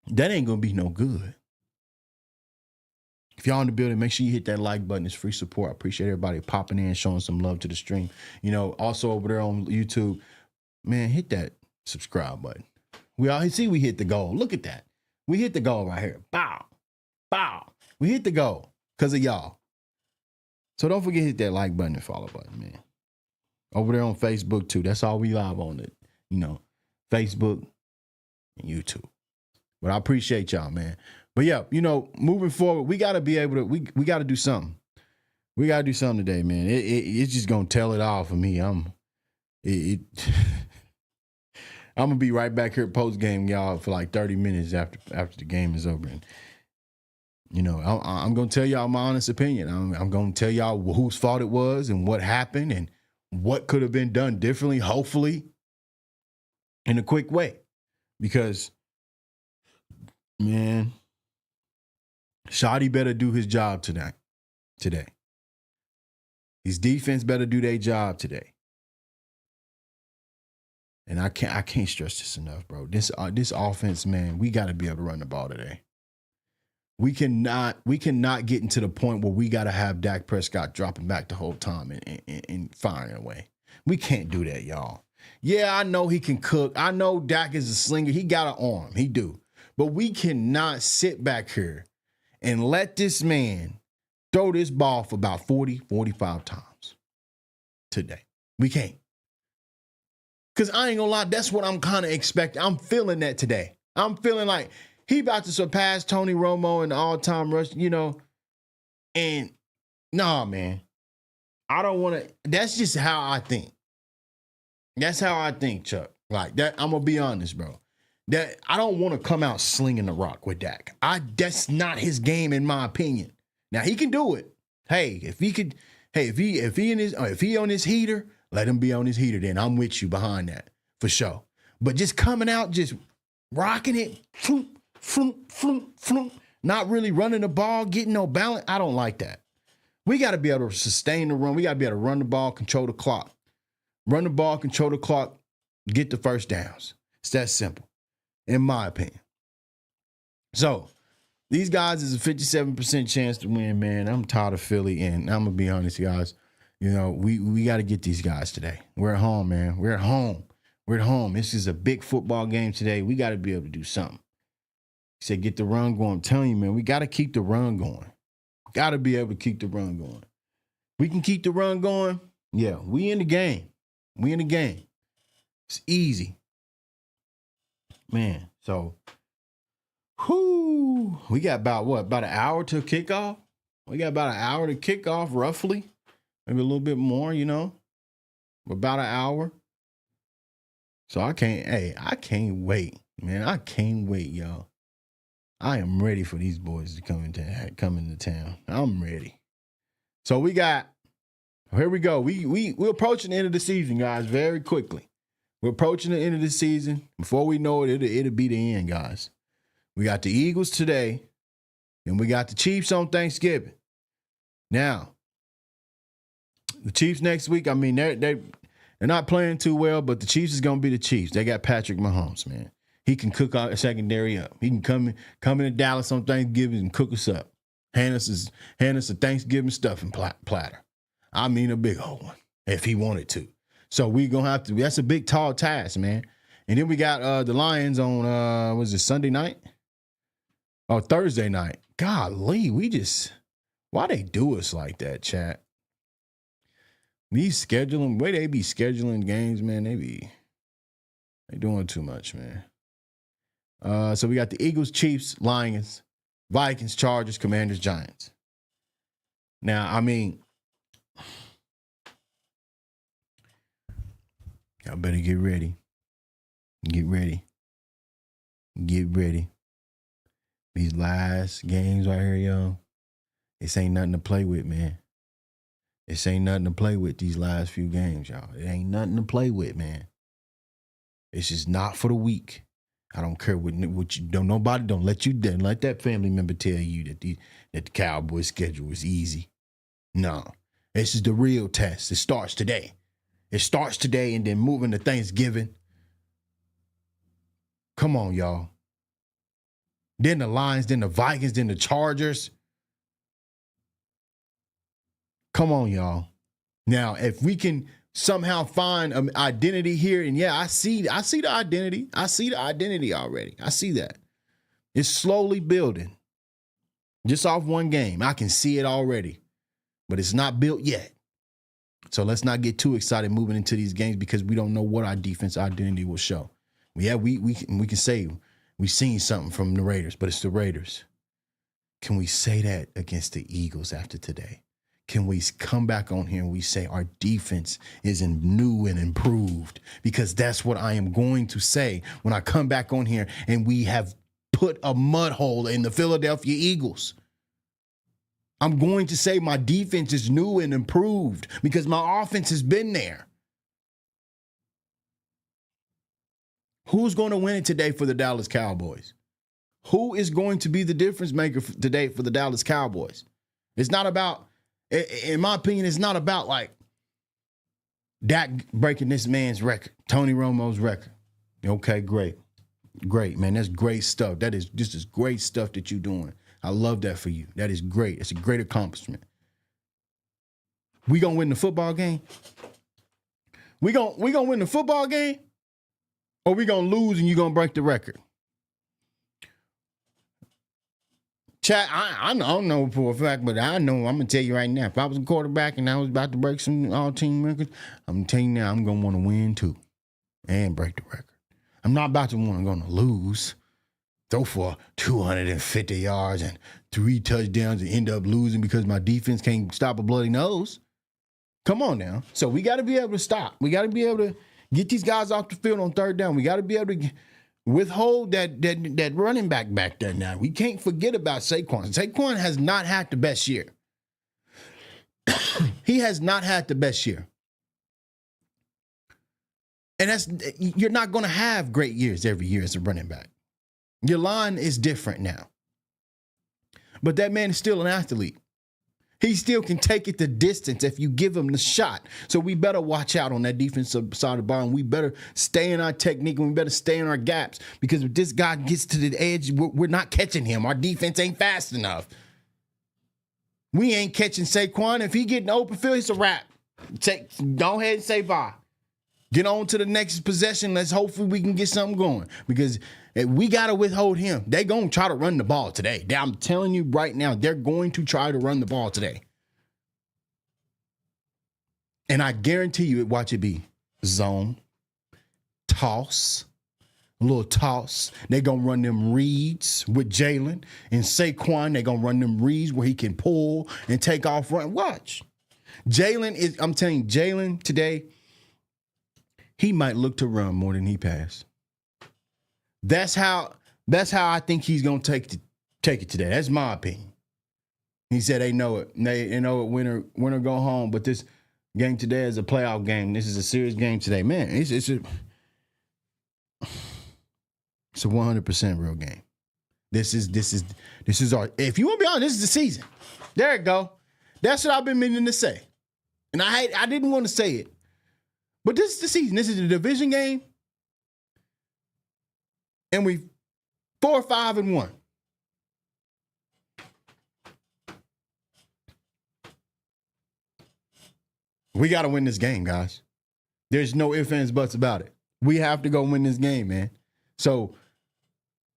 that ain't going to be no good. If y'all in the building, make sure you hit that like button. It's free support. I appreciate everybody popping in, showing some love to the stream. You know, also over there on YouTube, man, hit that subscribe button. We hit the goal. Look at that. We hit the goal right here. Bow. Bow. We hit the goal because of y'all. So don't forget to hit that like button and follow button, man. Over there on Facebook, too. That's all we live on it. You know, Facebook and YouTube. But I appreciate y'all, man. But yeah, you know, moving forward, we got to be able to, we got to do something. We got to do something today, man. It's just going to tell it all for me. I'm going to be right back here post game, y'all, for like 30 minutes after the game is over. And, you know, I'm going to tell y'all my honest opinion. I'm going to tell y'all whose fault it was and what happened and what could have been done differently, hopefully, in a quick way. Because, man, Shotty better do his job today. His defense better do their job today. And I can't stress this enough, bro. This offense, man, we got to be able to run the ball today. We cannot get into the point where we got to have Dak Prescott dropping back the whole time and firing away. We can't do that, y'all. Yeah, I know he can cook. I know Dak is a slinger. He got an arm. He do. But we cannot sit back here and let this man throw this ball for about 40, 45 times today. We can't. Because I ain't gonna lie, that's what I'm kind of expecting. I'm feeling that today. I'm feeling like he about to surpass Tony Romo in the all-time rush, you know. And, nah, man. I don't want to. That's just how I think. That's how I think, Chuck. Like, that. I'm going to be honest, bro. That I don't want to come out slinging the rock with Dak. That's not his game, in my opinion. Now, he can do it. Hey, if he on his heater, let him be on his heater then. I'm with you behind that, for sure. But just coming out, just rocking it, floop, floop, floop, floop, not really running the ball, getting no balance, I don't like that. We got to be able to sustain the run. We got to be able to run the ball, control the clock. Run the ball, control the clock, get the first downs. It's that simple, in my opinion. So, these guys is a 57% chance to win, man. I'm tired of Philly, and I'm going to be honest, guys. You know, we got to get these guys today. We're at home, man. We're at home. We're at home. This is a big football game today. We got to be able to do something. He said, get the run going. I'm telling you, man, we got to keep the run going. Got to be able to keep the run going. We can keep the run going. Yeah, we in the game. We in the game. It's easy. Man, so, we got about an hour to kickoff? We got about an hour to kick off, roughly. Maybe a little bit more, you know. About an hour. So I can't wait, man. I can't wait, y'all. I am ready for these boys to come into town. I'm ready. So here we go. We're approaching the end of the season, guys, very quickly. We're approaching the end of the season. Before we know it, it'll be the end, guys. We got the Eagles today, and we got the Chiefs on Thanksgiving. Now, the Chiefs next week, I mean, they're not playing too well, but the Chiefs is going to be the Chiefs. They got Patrick Mahomes, man. He can cook our secondary up. He can come into Dallas on Thanksgiving and cook us up. Hand us a Thanksgiving stuffing platter. I mean, a big old one, if he wanted to. So we're going to have to, that's a big, tall task, man. And then we got the Lions on, was it Sunday night? Oh, Thursday night. Golly, why they do us like that, chat? These scheduling, way they be scheduling games, man, they doing too much, man. So we got the Eagles, Chiefs, Lions, Vikings, Chargers, Commanders, Giants. Now, I mean, y'all better get ready. Get ready. Get ready. These last games right here, y'all, this ain't nothing to play with, man. This ain't nothing to play with, these last few games, y'all. It ain't nothing to play with, man. It's just not for the weak. I don't care what you don't. Nobody don't let that family member tell you that the Cowboys schedule is easy. No, this is the real test. It starts today. It starts today and then moving to Thanksgiving. Come on, y'all. Then the Lions, then the Vikings, then the Chargers. Come on, y'all. Now, if we can somehow find an identity here, and yeah, I see the identity. I see the identity already. I see that. It's slowly building. Just off one game. I can see it already. But it's not built yet. So let's not get too excited moving into these games because we don't know what our defense identity will show. Yeah, we can say we've seen something from the Raiders, but it's the Raiders. Can we say that against the Eagles after today? Can we come back on here and we say our defense is new and improved? Because that's what I am going to say when I come back on here and we have put a mud hole in the Philadelphia Eagles. I'm going to say my defense is new and improved because my offense has been there. Who's going to win it today for the Dallas Cowboys? Who is going to be the difference maker today for the Dallas Cowboys? It's not about, in my opinion, it's not about like Dak breaking this man's record, Tony Romo's record. Okay, great. Great, man. That's great stuff. That is just as great stuff that you're doing. I love that for you. That is great. It's a great accomplishment. We gonna win the football game? We gonna win the football game? Or we gonna lose and you gonna break the record? Chat, I don't know for a fact, but I know, I'm gonna tell you right now, if I was a quarterback and I was about to break some all-team records, I'm gonna tell you now, I'm gonna want to win too and break the record. I'm not about to want to go to lose. Throw for 250 yards and 3 touchdowns and end up losing because my defense can't stop a bloody nose. Come on now. So we got to be able to stop. We got to be able to get these guys off the field on third down. We got to be able to withhold that running back there now. We can't forget about Saquon. Saquon has not had the best year. He has not had the best year. And you're not going to have great years every year as a running back. Your line is different now. But that man is still an athlete. He still can take it the distance if you give him the shot. So we better watch out on that defensive side of the ball, and we better stay in our technique, and we better stay in our gaps, because if this guy gets to the edge, we're not catching him. Our defense ain't fast enough. We ain't catching Saquon. If he get in the open field, it's a wrap. Go ahead and say bye. Get on to the next possession. Let's hopefully we can get something going, because we got to withhold him. They're going to try to run the ball today. I'm telling you right now, they're going to try to run the ball today. And I guarantee you, watch it be zone, toss, a little toss. They're going to run them reads with Jalen and Saquon. They're going to run them reads where he can pull and take off run. Watch. I'm telling you, Jalen today, he might look to run more than he pass. That's how I think he's gonna take it today. That's my opinion. He said they know it. They know it. Winner go home. But this game today is a playoff game. This is a serious game today, man. It's a 100% real game. This is our. If you want to be honest, this is the season. There it go. That's what I've been meaning to say, and I didn't want to say it. But this is the season. This is the division game. And we 4-5-1. We got to win this game, guys. There's no ifs, ands, buts about it. We have to go win this game, man. So,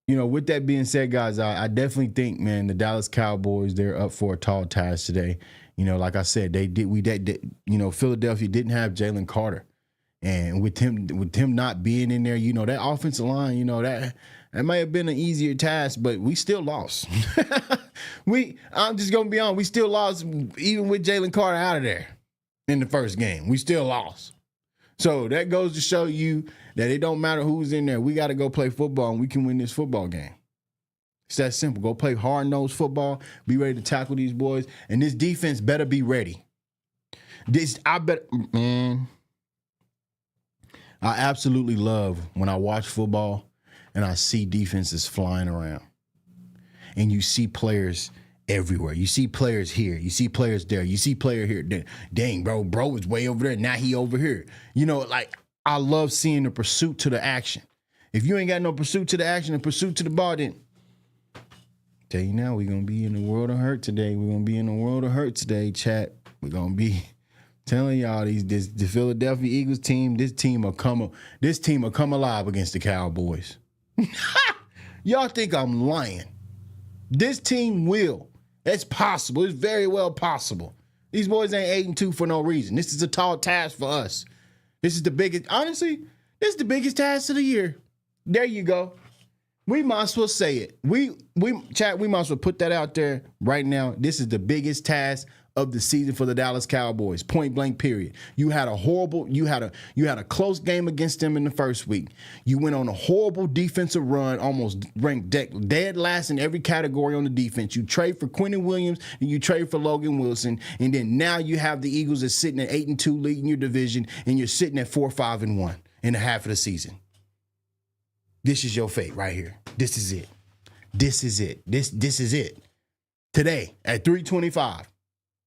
with that being said, guys, I definitely think, man, the Dallas Cowboys, they're up for a tall task today. Like I said, Philadelphia didn't have Jalen Carter. And with him not being in there, that offensive line, that might have been an easier task, but we still lost. I'm just gonna be honest, we still lost even with Jalen Carter out of there in the first game. We still lost. So that goes to show you that it don't matter who's in there. We got to go play football, and we can win this football game. It's that simple. Go play hard-nosed football. Be ready to tackle these boys, and this defense better be ready. I absolutely love when I watch football and I see defenses flying around. And you see players everywhere. You see players here. You see players there. You see player here. Dang, bro is way over there. Now he over here. You know, like, I love seeing the pursuit to the action. If you ain't got no pursuit to the action and pursuit to the ball, then tell you now, we're going to be in the world of hurt today. We're going to be in the world of hurt today, chat. We're going to be telling y'all the Philadelphia Eagles team, this team will come alive against the Cowboys. Y'all think I'm lying. This team will. It's possible. It's very well possible. These boys ain't 8-2 for no reason. This is a tall task for us. This is the biggest, honestly, this is the biggest task of the year. There you go. We might as well say it. We might as well put that out there right now. This is the biggest task of the season for the Dallas Cowboys. Point blank, period. You had a close game against them in the first week. You went on a horrible defensive run, almost ranked dead last in every category on the defense. You trade for Quentin Williams and you trade for Logan Wilson, and then now you have the Eagles that's sitting at 8-2 leading your division, and you're sitting at 4-5-1 in the half of the season. This is your fate right here. This is it. This is it. This is it. Today at 3:25.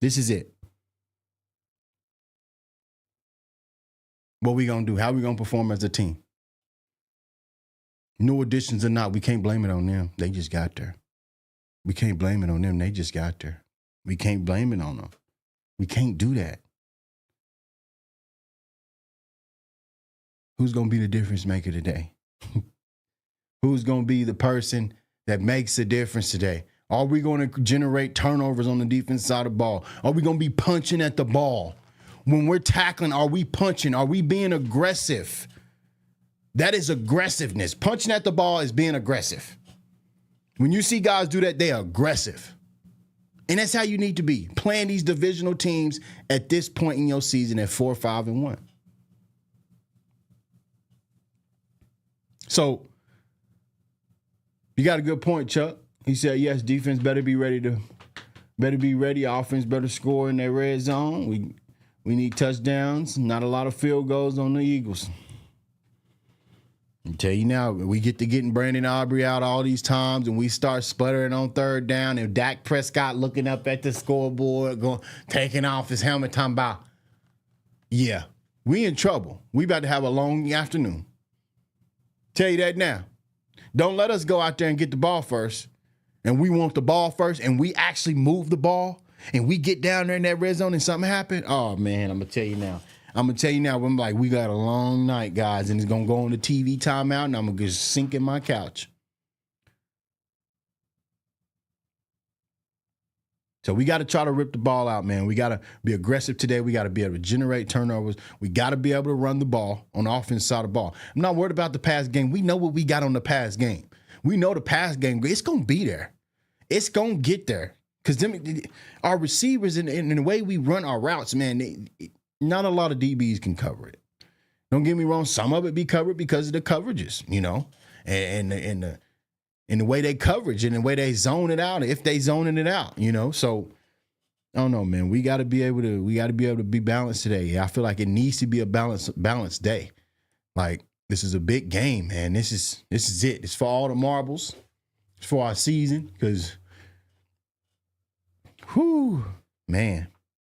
This is it. What we gonna do? How we gonna perform as a team? New additions or not, we can't blame it on them. They just got there. We can't blame it on them. They just got there. We can't blame it on them. We can't do that. Who's gonna be the difference maker today? Who's gonna be the person that makes a difference today? Are we going to generate turnovers on the defense side of the ball? Are we going to be punching at the ball? When we're tackling, are we punching? Are we being aggressive? That is aggressiveness. Punching at the ball is being aggressive. When you see guys do that, they are aggressive. And that's how you need to be, playing these divisional teams at this point in your season at 4-5-1. So, you got a good point, Chuck. He said, yes, defense better be ready. Offense better score in that red zone. We need touchdowns, not a lot of field goals on the Eagles. I tell you now, we get to getting Brandon Aubrey out all these times and we start sputtering on third down and Dak Prescott looking up at the scoreboard, taking off his helmet, talking about, yeah, we in trouble. We about to have a long afternoon. Tell you that now. Don't let us go out there and get the ball first. And we want the ball first, and we actually move the ball, and we get down there in that red zone and something happened. Oh, man, I'm going to tell you now. I'm like, we got a long night, guys, and it's going to go on the TV timeout, and I'm going to just sink in my couch. So we got to try to rip the ball out, man. We got to be aggressive today. We got to be able to generate turnovers. We got to be able to run the ball on the offense side of the ball. I'm not worried about the pass game. We know what we got on the pass game. We know the pass game, it's going to be there. It's going to get there. Because our receivers and the way we run our routes, man, not a lot of DBs can cover it. Don't get me wrong. Some of it be covered because of the coverages, you know, and the way they coverage and the way they zone it out, if they zoning it out, you know. So, I don't know, man. We got to be able to be balanced today. I feel like it needs to be a balanced day. Like, this is a big game, man. This is it. It's for all the marbles. It's for our season. Because, man,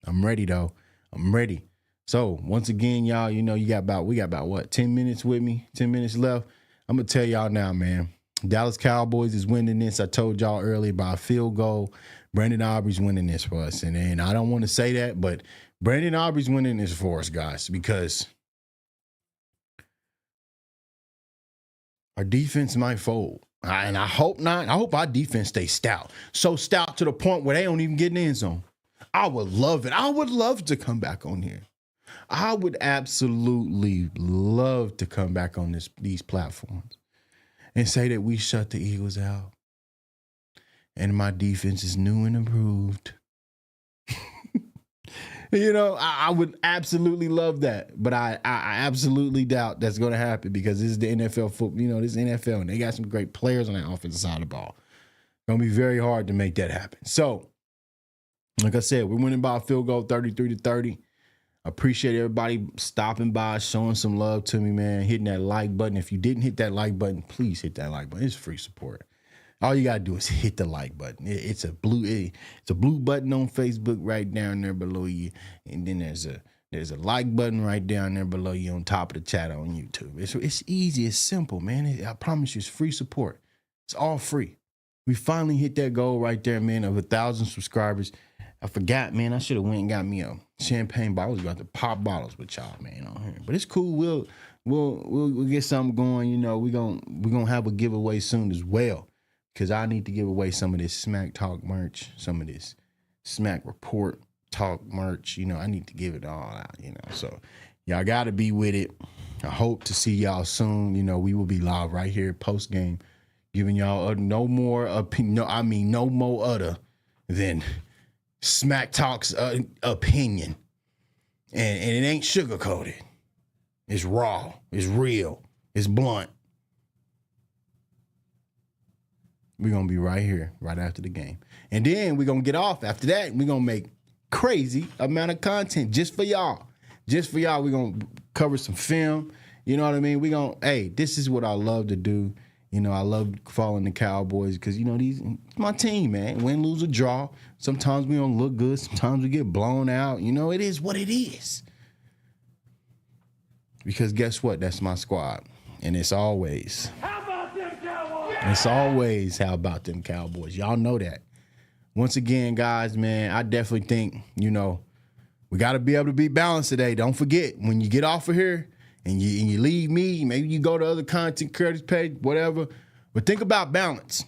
I'm ready though. I'm ready. So once again, y'all, you know, we got about what, 10 minutes with me? 10 minutes left. I'm gonna tell y'all now, man. Dallas Cowboys is winning this. I told y'all earlier by a field goal. Brandon Aubrey's winning this for us, and I don't want to say that, but Brandon Aubrey's winning this for us, guys, because our defense might fold. And I hope not. I hope our defense stays stout. So stout to the point where they don't even get in the end zone. I would love it. I would love to come back on here. I would absolutely love to come back on these platforms and say that we shut the Eagles out. And my defense is new and improved. You know, I would absolutely love that, but I absolutely doubt that's going to happen because this is the NFL football. You know, this is NFL, and they got some great players on that offensive side of the ball. It's going to be very hard to make that happen. So, like I said, we're winning by a field goal, 33-30. Appreciate everybody stopping by, showing some love to me, man. Hitting that like button. If you didn't hit that like button, please hit that like button. It's free support. all you gotta do is hit the like button. It's a blue button on Facebook right down there below you, and then there's a like button right down there below you on top of the chat on YouTube. It's easy, it's simple, man. I promise you, it's free support. It's all free. We finally hit that goal right there, man, of 1,000 subscribers. I forgot, man. I should have went and got me a champagne bottle. I was about to pop bottles with y'all, man, on here. But it's cool. We'll get something going. You know, we're gonna have a giveaway soon as well, because I need to give away some of this Smack Talk merch, some of this Smack Report Talk merch. You know, I need to give it all out. You know, so y'all got to be with it. I hope to see y'all soon. You know, we will be live right here post game, giving y'all no more other than Smack Talk's opinion, and it ain't sugar-coated. It's raw, it's real, it's blunt. We're going to be right here, right after the game. And then we're going to get off. After that, we're going to make crazy amount of content just for y'all. Just for y'all, we're going to cover some film. You know what I mean? This is what I love to do. You know, I love following the Cowboys because, you know, it's my team, man. Win, lose, or draw. Sometimes we don't look good. Sometimes we get blown out. You know, it is what it is. Because guess what? That's my squad. And it's always. How about them Cowboys? It's always how about them Cowboys. Y'all know that. Once again, guys, man, I definitely think, you know, we got to be able to be balanced today. Don't forget, when you get off of here, and you leave me, maybe you go to other content creators page, whatever. But think about balance.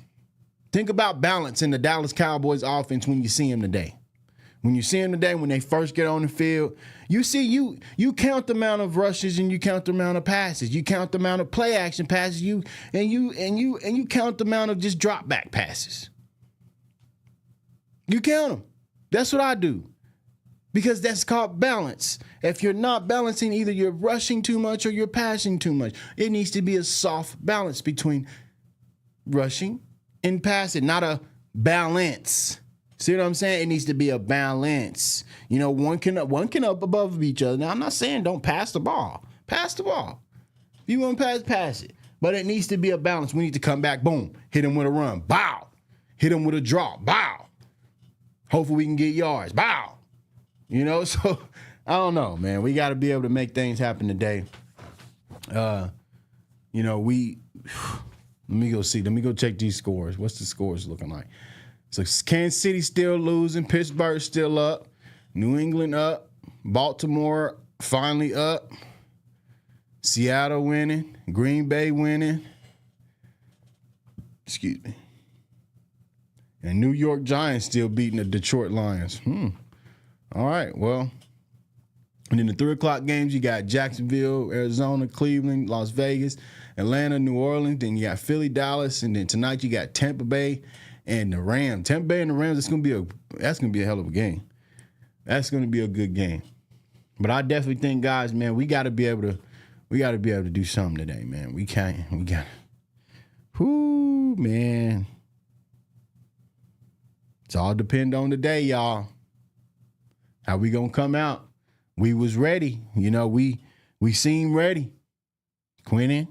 Think about balance in the Dallas Cowboys offense when you see them today. When you see them today, when they first get on the field, you see you count the amount of rushes and you count the amount of passes. You count the amount of play action passes. You count the amount of just drop back passes. You count them. That's what I do. Because that's called balance. If you're not balancing, either you're rushing too much or you're passing too much. It needs to be a soft balance between rushing and passing, not a balance. See what I'm saying? It needs to be a balance. You know, one can up above each other. Now, I'm not saying don't pass the ball. Pass the ball. If you want to pass it. But it needs to be a balance. We need to come back, boom, hit him with a run, bow. Hit him with a drop, bow. Hopefully we can get yards, bow. You know, so I don't know, man. We got to be able to make things happen today. You know, let me go see. Let me go check these scores. What's the scores looking like? So Kansas City still losing. Pittsburgh still up. New England up. Baltimore finally up. Seattle winning. Green Bay winning. Excuse me. And New York Giants still beating the Detroit Lions. All right, well, and in the 3 o'clock games, you got Jacksonville, Arizona, Cleveland, Las Vegas, Atlanta, New Orleans. Then you got Philly, Dallas, and then tonight you got Tampa Bay and the Rams. Tampa Bay and the Rams. That's gonna be a hell of a game. That's gonna be a good game. But I definitely think, guys, man, we got to be able to do something today, man. We got. Whoo, man. It's all depend on the day, y'all. How we gonna come out? We was ready. You know, we seem ready. Quentin,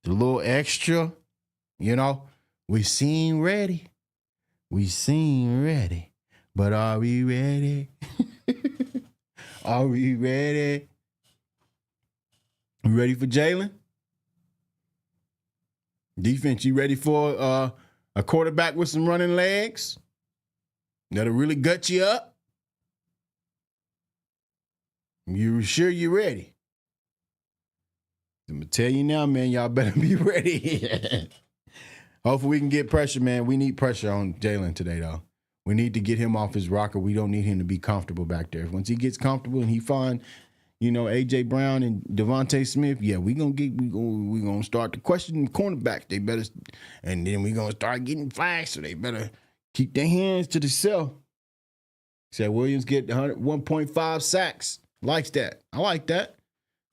the little extra, you know, we seem ready. We seem ready. But are we ready? Are we ready? You ready for Jalen? Defense, you ready for a quarterback with some running legs that'll really gut you up? You sure you're ready? I'm going to tell you now, man, y'all better be ready. Hopefully we can get pressure, man. We need pressure on Jalen today, though. We need to get him off his rocker. We don't need him to be comfortable back there. Once he gets comfortable and he find, you know, A.J. Brown and Devontae Smith, yeah, we gonna start to question the cornerbacks. They better, and then we gonna start getting flags, so they better keep their hands to themselves. Said Williams get 1.5 sacks. Likes that. I like that.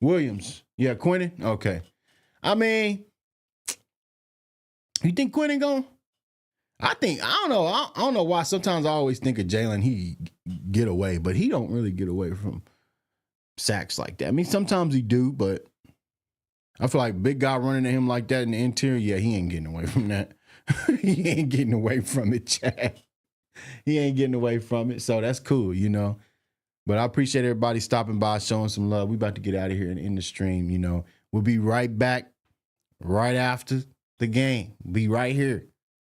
Williams. Yeah, Quentin? Okay. I mean, you think Quentin going? I don't know. I don't know why. Sometimes I always think of Jalen, he get away, but he don't really get away from sacks like that. I mean, sometimes he do, but I feel like big guy running at him like that in the interior, yeah, he ain't getting away from that. He ain't getting away from it, chat. He ain't getting away from it. So that's cool, you know. But I appreciate everybody stopping by, showing some love. We about to get out of here and end the stream, you know. We'll be right back right after the game. Be right here.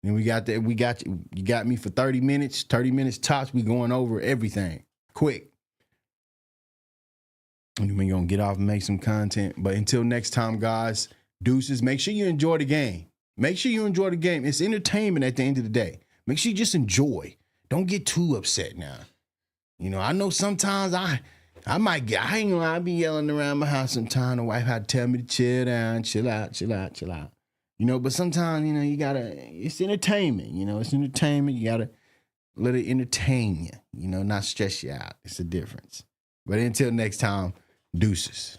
And we got you. You got me for 30 minutes tops. We going over everything quick. And we're going to get off and make some content. But until next time, guys, deuces. Make sure you enjoy the game. Make sure you enjoy the game. It's entertainment at the end of the day. Make sure you just enjoy. Don't get too upset now. You know, I know sometimes I ain't gonna lie, I be yelling around my house sometimes. The wife had to tell me to chill down, chill out. You know, but sometimes, you know, it's entertainment. You know, it's entertainment. You gotta let it entertain you, you know, not stress you out. It's a difference. But until next time, deuces.